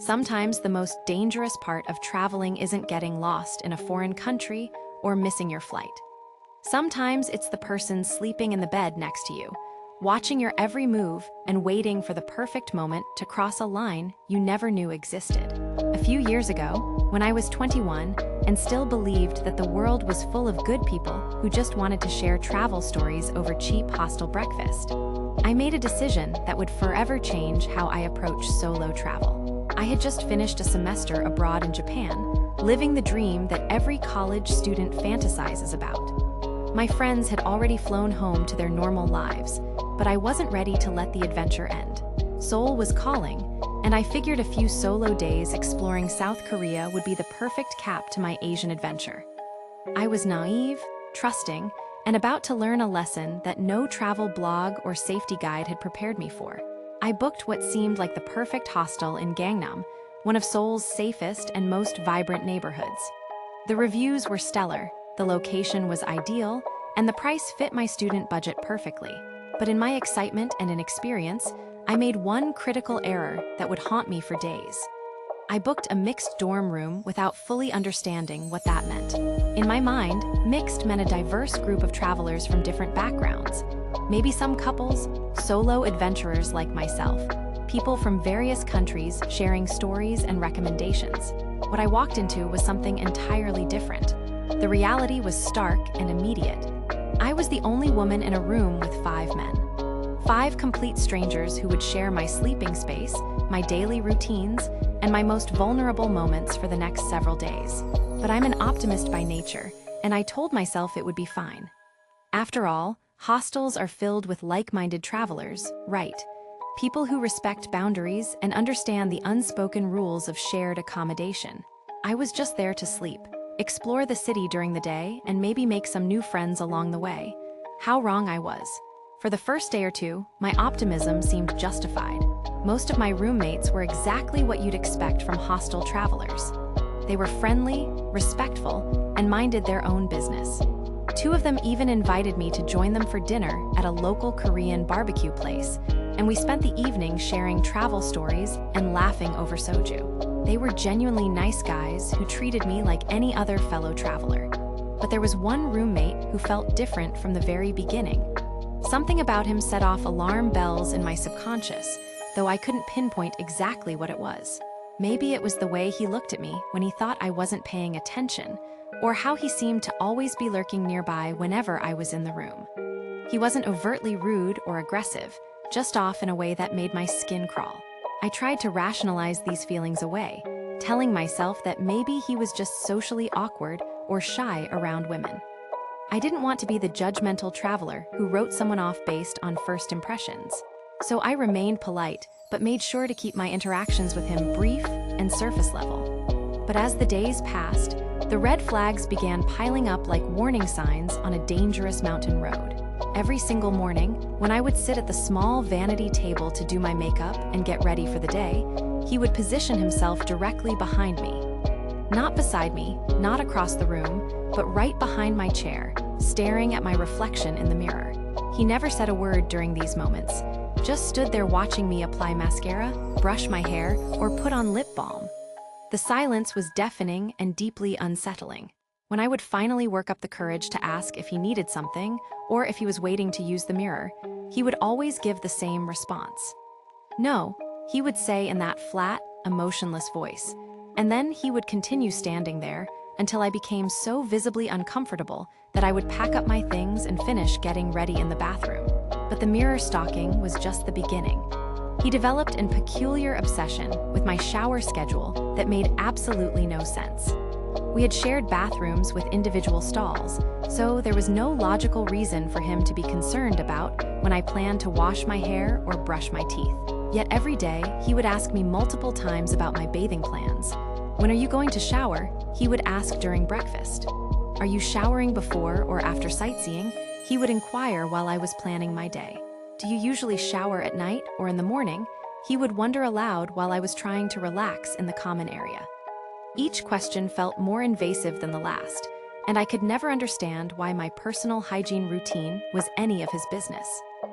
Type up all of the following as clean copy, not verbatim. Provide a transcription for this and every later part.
Sometimes the most dangerous part of traveling isn't getting lost in a foreign country or missing your flight. Sometimes it's the person sleeping in the bed next to you, watching your every move and waiting for the perfect moment to cross a line you never knew existed. A few years ago, when I was 21 and still believed that the world was full of good people who just wanted to share travel stories over cheap hostel breakfast, I made a decision that would forever change how I approach solo travel. I had just finished a semester abroad in Japan, living the dream that every college student fantasizes about. My friends had already flown home to their normal lives, but I wasn't ready to let the adventure end. Seoul was calling, and I figured a few solo days exploring South Korea would be the perfect cap to my Asian adventure. I was naive, trusting, and about to learn a lesson that no travel blog or safety guide had prepared me for. I booked what seemed like the perfect hostel in Gangnam, one of Seoul's safest and most vibrant neighborhoods. The reviews were stellar, the location was ideal, and the price fit my student budget perfectly. But in my excitement and inexperience, I made one critical error that would haunt me for days. I booked a mixed dorm room without fully understanding what that meant. In my mind, mixed meant a diverse group of travelers from different backgrounds. Maybe some couples, solo adventurers like myself, people from various countries sharing stories and recommendations. What I walked into was something entirely different. The reality was stark and immediate. I was the only woman in a room with 5 men. 5 complete strangers who would share my sleeping space, my daily routines, and my most vulnerable moments for the next several days. But I'm an optimist by nature, and I told myself it would be fine. After all, hostels are filled with like-minded travelers, right? People who respect boundaries and understand the unspoken rules of shared accommodation. I was just there to sleep, explore the city during the day, and maybe make some new friends along the way. How wrong I was. For the first day or two, my optimism seemed justified. Most of my roommates were exactly what you'd expect from hostel travelers. They were friendly, respectful, and minded their own business. 2 of them even invited me to join them for dinner at a local Korean barbecue place, and we spent the evening sharing travel stories and laughing over soju. They were genuinely nice guys who treated me like any other fellow traveler. But there was one roommate who felt different from the very beginning. Something about him set off alarm bells in my subconscious, though I couldn't pinpoint exactly what it was. Maybe it was the way he looked at me when he thought I wasn't paying attention, or how he seemed to always be lurking nearby whenever I was in the room. He wasn't overtly rude or aggressive, just off in a way that made my skin crawl. I tried to rationalize these feelings away, telling myself that maybe he was just socially awkward or shy around women. I didn't want to be the judgmental traveler who wrote someone off based on first impressions. So I remained polite, but made sure to keep my interactions with him brief and surface level. But as the days passed, the red flags began piling up like warning signs on a dangerous mountain road. Every single morning, when I would sit at the small vanity table to do my makeup and get ready for the day, he would position himself directly behind me. Not beside me, not across the room, but right behind my chair, staring at my reflection in the mirror. He never said a word during these moments, just stood there watching me apply mascara, brush my hair, or put on lip balm. The silence was deafening and deeply unsettling. When I would finally work up the courage to ask if he needed something, or if he was waiting to use the mirror, he would always give the same response. No, he would say in that flat, emotionless voice. And then he would continue standing there until I became so visibly uncomfortable that I would pack up my things and finish getting ready in the bathroom. But the mirror stalking was just the beginning. He developed a peculiar obsession with my shower schedule that made absolutely no sense. We had shared bathrooms with individual stalls, so there was no logical reason for him to be concerned about when I planned to wash my hair or brush my teeth. Yet every day, he would ask me multiple times about my bathing plans. When are you going to shower? He would ask during breakfast. Are you showering before or after sightseeing? He would inquire while I was planning my day. Do you usually shower at night or in the morning? He would wonder aloud while I was trying to relax in the common area. Each question felt more invasive than the last, and I could never understand why my personal hygiene routine was any of his business.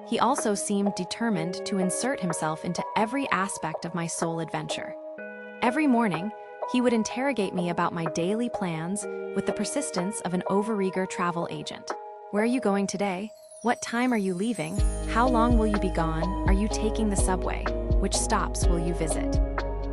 He also seemed determined to insert himself into every aspect of my soul adventure. Every morning, he would interrogate me about my daily plans with the persistence of an overeager travel agent. Where are you going today? What time are you leaving? How long will you be gone? Are you taking the subway? Which stops will you visit?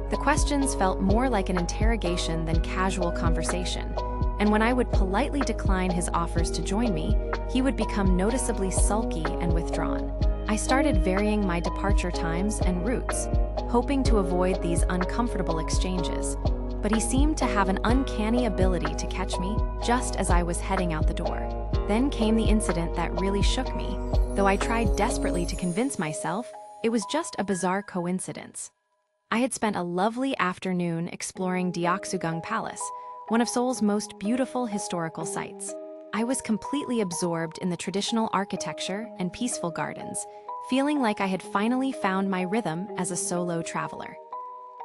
The questions felt more like an interrogation than casual conversation, and when I would politely decline his offers to join me, he would become noticeably sulky and withdrawn. I started varying my departure times and routes, hoping to avoid these uncomfortable exchanges, but he seemed to have an uncanny ability to catch me just as I was heading out the door. Then came the incident that really shook me, though I tried desperately to convince myself it was just a bizarre coincidence. I had spent a lovely afternoon exploring Deoksugung Palace, one of Seoul's most beautiful historical sites. I was completely absorbed in the traditional architecture and peaceful gardens, feeling like I had finally found my rhythm as a solo traveler.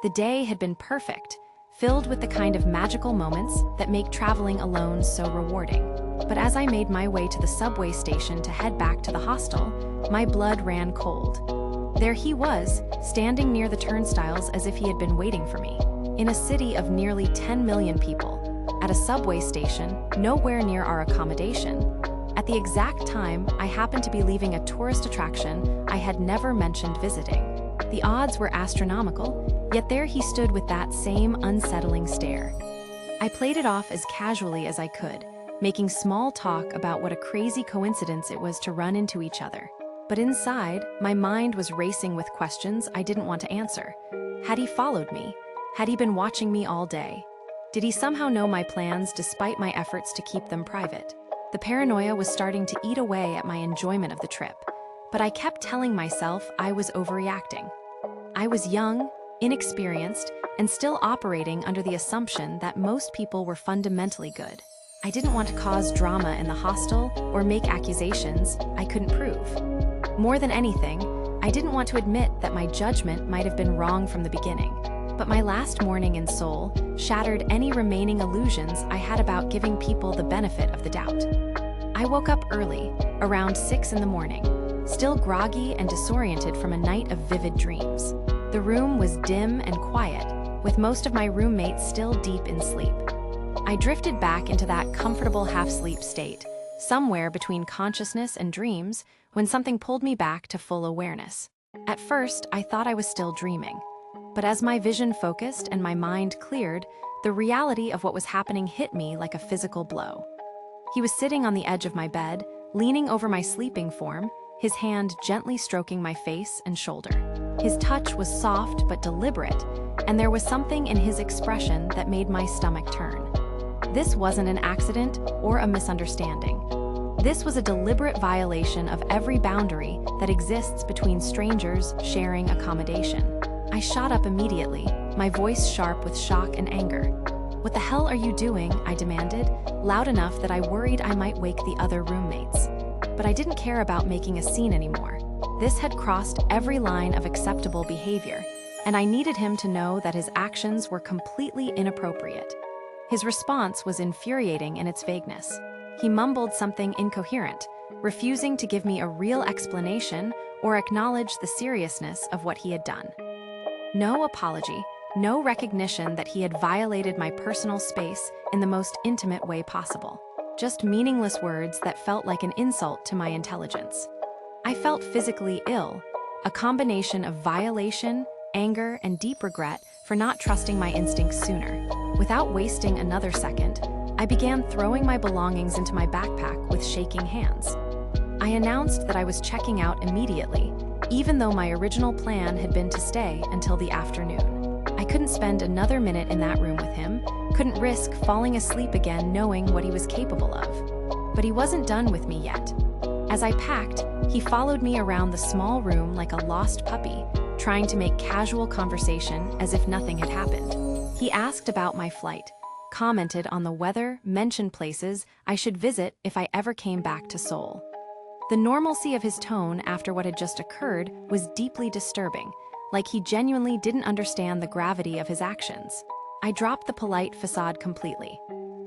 The day had been perfect, filled with the kind of magical moments that make traveling alone so rewarding. But as I made my way to the subway station to head back to the hostel, my blood ran cold. There he was, standing near the turnstiles as if he had been waiting for me. In a city of nearly 10 million people, at a subway station, nowhere near our accommodation, at the exact time I happened to be leaving a tourist attraction I had never mentioned visiting. The odds were astronomical, yet there he stood with that same unsettling stare. I played it off as casually as I could, making small talk about what a crazy coincidence it was to run into each other. But inside, my mind was racing with questions I didn't want to answer. Had he followed me? Had he been watching me all day? Did he somehow know my plans despite my efforts to keep them private? The paranoia was starting to eat away at my enjoyment of the trip, but I kept telling myself I was overreacting. I was young, inexperienced, and still operating under the assumption that most people were fundamentally good. I didn't want to cause drama in the hostel or make accusations I couldn't prove. More than anything, I didn't want to admit that my judgment might have been wrong from the beginning. But my last morning in Seoul shattered any remaining illusions I had about giving people the benefit of the doubt. I woke up early, around 6 in the morning, still groggy and disoriented from a night of vivid dreams. The room was dim and quiet, with most of my roommates still deep in sleep. I drifted back into that comfortable half-sleep state, somewhere between consciousness and dreams, when something pulled me back to full awareness. At first, I thought I was still dreaming. But as my vision focused and my mind cleared, the reality of what was happening hit me like a physical blow. He was sitting on the edge of my bed, leaning over my sleeping form, his hand gently stroking my face and shoulder. His touch was soft but deliberate, and there was something in his expression that made my stomach turn. This wasn't an accident or a misunderstanding. This was a deliberate violation of every boundary that exists between strangers sharing accommodation. I shot up immediately, my voice sharp with shock and anger. "What the hell are you doing?" I demanded, loud enough that I worried I might wake the other roommates. But I didn't care about making a scene anymore. This had crossed every line of acceptable behavior, and I needed him to know that his actions were completely inappropriate. His response was infuriating in its vagueness. He mumbled something incoherent, refusing to give me a real explanation or acknowledge the seriousness of what he had done. No apology, no recognition that he had violated my personal space in the most intimate way possible. Just meaningless words that felt like an insult to my intelligence. I felt physically ill, a combination of violation, anger, and deep regret for not trusting my instincts sooner. Without wasting another second, I began throwing my belongings into my backpack with shaking hands. I announced that I was checking out immediately, even though my original plan had been to stay until the afternoon. I couldn't spend another minute in that room with him, couldn't risk falling asleep again knowing what he was capable of. But he wasn't done with me yet. As I packed, he followed me around the small room like a lost puppy, trying to make casual conversation as if nothing had happened. He asked about my flight, commented on the weather, mentioned places I should visit if I ever came back to Seoul. The normalcy of his tone after what had just occurred was deeply disturbing, like he genuinely didn't understand the gravity of his actions. I dropped the polite facade completely.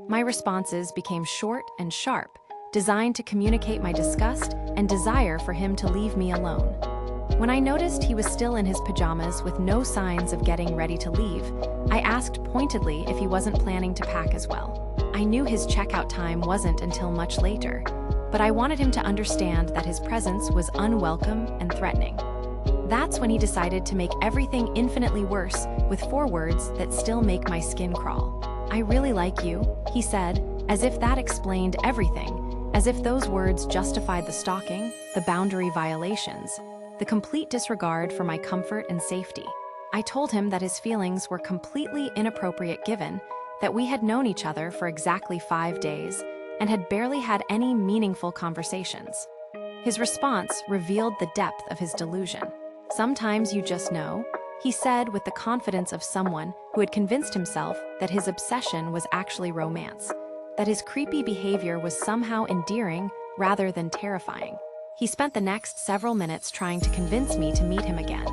My responses became short and sharp, designed to communicate my disgust and desire for him to leave me alone. When I noticed he was still in his pajamas with no signs of getting ready to leave, I asked pointedly if he wasn't planning to pack as well. I knew his checkout time wasn't until much later, but I wanted him to understand that his presence was unwelcome and threatening. That's when he decided to make everything infinitely worse with 4 words that still make my skin crawl. "I really like you," he said, as if that explained everything, as if those words justified the stalking, the boundary violations, the complete disregard for my comfort and safety. I told him that his feelings were completely inappropriate given that we had known each other for exactly 5 days and had barely had any meaningful conversations. His response revealed the depth of his delusion. "Sometimes you just know," he said with the confidence of someone who had convinced himself that his obsession was actually romance, that his creepy behavior was somehow endearing rather than terrifying. He spent the next several minutes trying to convince me to meet him again,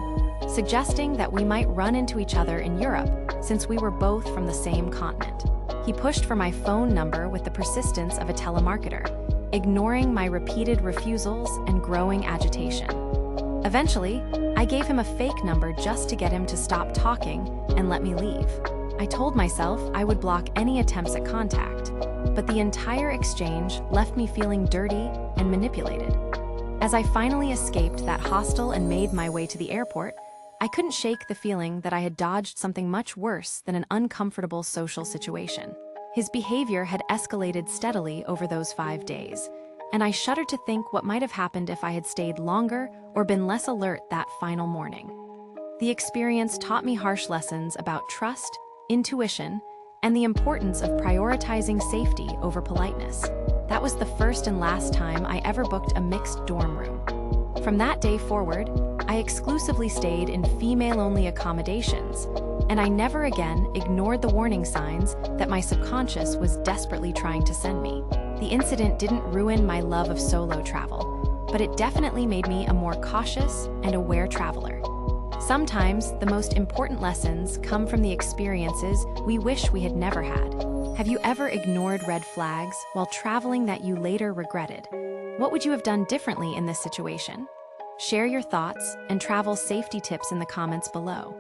suggesting that we might run into each other in Europe since we were both from the same continent. He pushed for my phone number with the persistence of a telemarketer, ignoring my repeated refusals and growing agitation. Eventually, I gave him a fake number just to get him to stop talking and let me leave. I told myself I would block any attempts at contact, but the entire exchange left me feeling dirty and manipulated. As I finally escaped that hostel and made my way to the airport, I couldn't shake the feeling that I had dodged something much worse than an uncomfortable social situation. His behavior had escalated steadily over those 5 days, and I shuddered to think what might have happened if I had stayed longer or been less alert that final morning. The experience taught me harsh lessons about trust, intuition, and the importance of prioritizing safety over politeness. That was the first and last time I ever booked a mixed dorm room. From that day forward, I exclusively stayed in female-only accommodations, and I never again ignored the warning signs that my subconscious was desperately trying to send me. The incident didn't ruin my love of solo travel, but it definitely made me a more cautious and aware traveler. Sometimes the most important lessons come from the experiences we wish we had never had. Have you ever ignored red flags while traveling that you later regretted? What would you have done differently in this situation? Share your thoughts and travel safety tips in the comments below.